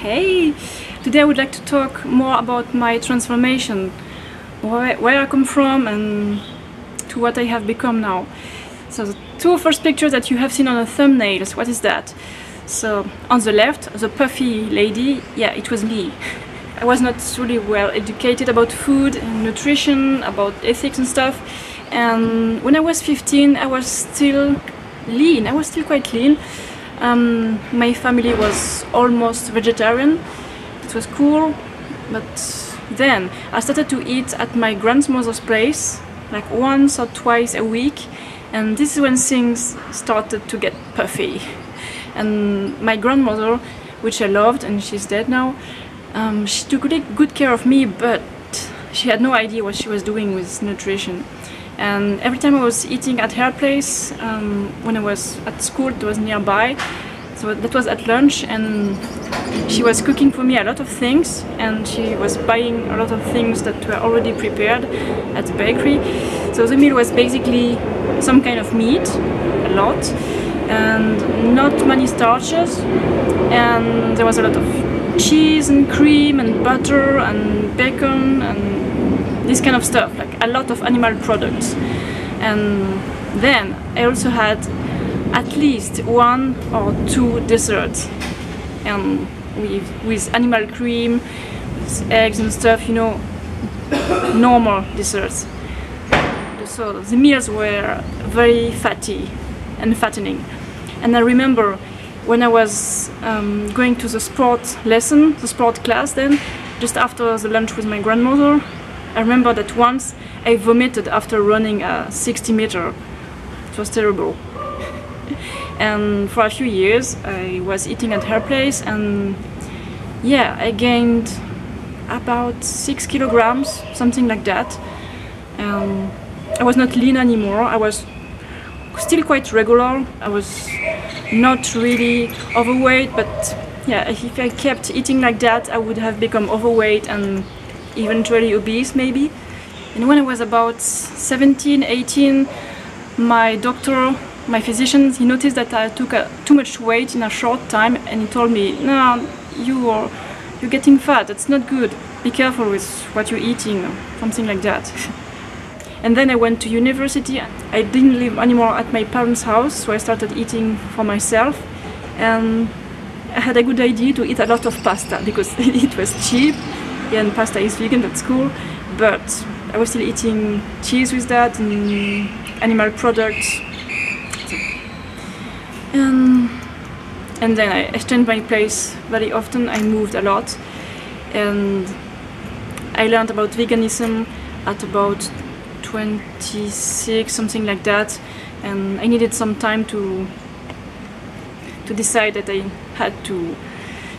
Hey! Today I would like to talk more about my transformation, where I come from and to what I have become now. So the two first pictures that you have seen on the thumbnails, what is that? So on the left, the puffy lady, yeah, it was me. I was not really well educated about food and nutrition, about ethics and stuff. And when I was 15, I was still lean. I was still quite lean. My family was almost vegetarian. It was cool, but then I started to eat at my grandmother's place, like once or twice a week, and this is when things started to get puffy. And my grandmother, which I loved, and she's dead now, she took really good care of me, but she had no idea what she was doing with nutrition. And every time I was eating at her place, when I was at school, it was nearby, so that was at lunch, and she was cooking for me a lot of things, and she was buying a lot of things that were already prepared at the bakery. So the meal was basically some kind of meat, a lot, and not many starches, and there was a lot of cheese and cream and butter and bacon and this kind of stuff, like a lot of animal products. And then I also had at least 1 or 2 desserts, and with animal cream, with eggs and stuff, you know, normal desserts. So the meals were very fatty and fattening. And I remember when I was going to the sport lesson, the sport class then, just after the lunch with my grandmother, I remember that once I vomited after running a 60-meter. It was terrible. And for a few years I was eating at her place, and yeah, I gained about 6 kilograms, something like that. I was not lean anymore. I was still quite regular. I was not really overweight, but yeah, if I kept eating like that, I would have become overweight and eventually obese maybe. And when I was about 17, 18, my doctor, my physician, he noticed that I took too much weight in a short time, and he told me, no, you're getting fat, that's not good, be careful with what you're eating, or something like that. And then I went to university. I didn't live anymore at my parents' house, so I started eating for myself, and I had a good idea to eat a lot of pasta because it was cheap. Yeah, and pasta is vegan, that's cool, but I was still eating cheese with that and animal products. And then I changed my place very often. I moved a lot, and I learned about veganism at about 26, something like that, and I needed some time to decide that I had to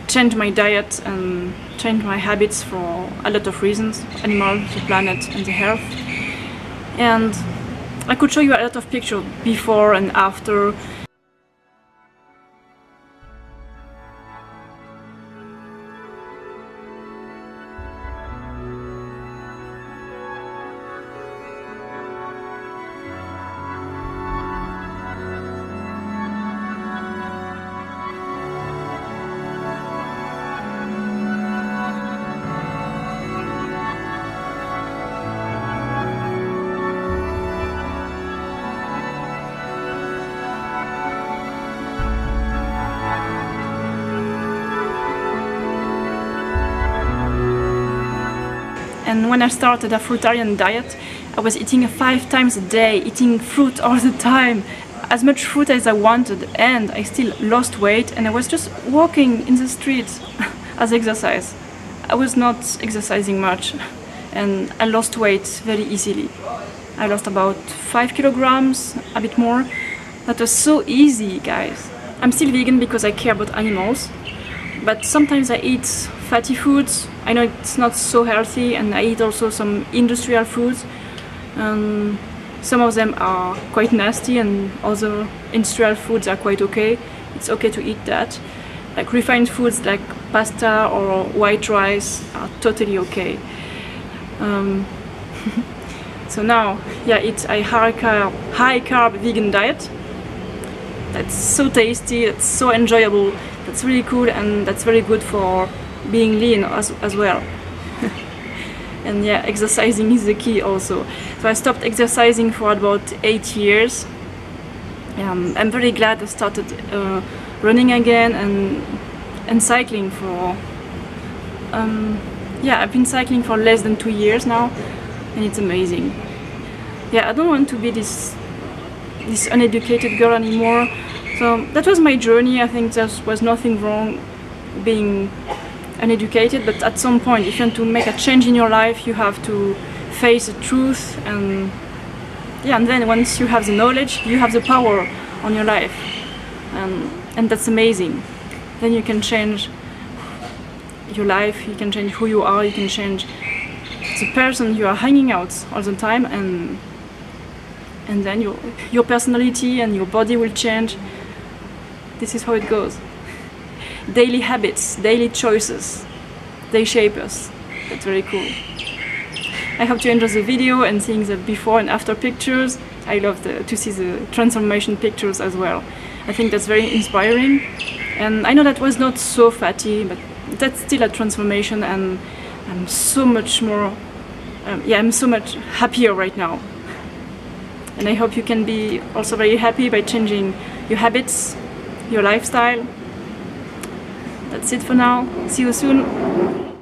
change my diet and change my habits for a lot of reasons: animals, the planet, and the health. And I could show you a lot of pictures before and after. And when I started a fruitarian diet, I was eating 5 times a day, eating fruit all the time, as much fruit as I wanted, and I still lost weight, and I was just walking in the streets as exercise. I was not exercising much, and I lost weight very easily. I lost about 5 kilograms, a bit more. That was so easy, guys. I'm still vegan because I care about animals, but sometimes I eat fatty foods. I know it's not so healthy, and I eat also some industrial foods. Some of them are quite nasty, and other industrial foods are quite okay. It's okay to eat that. Like refined foods like pasta or white rice are totally okay. So now, yeah, it's a high-carb vegan diet. that's so tasty, that's so enjoyable, that's really cool, and that's very good for being lean as well. And yeah, exercising is the key also. So I stopped exercising for about 8 years. I'm very glad I started running again and cycling for yeah, I've been cycling for less than 2 years now, and it's amazing. Yeah, I don't want to be this uneducated girl anymore. So that was my journey. I think there was nothing wrong being uneducated, but at some point, if you want to make a change in your life, you have to face the truth, and yeah, and then once you have the knowledge, you have the power on your life, and that's amazing. Then you can change your life, you can change who you are, you can change the person you are hanging out all the time, and then your personality and your body will change. This is how it goes. Daily habits, daily choices, they shape us. That's very cool. I hope you enjoy the video and seeing the before and after pictures. I love to see the transformation pictures as well. I think that's very inspiring. And I know that was not so fatty, but that's still a transformation, and I'm so much more, yeah, I'm so much happier right now. And I hope you can be also very happy by changing your habits, your lifestyle. That's it for now. See you soon.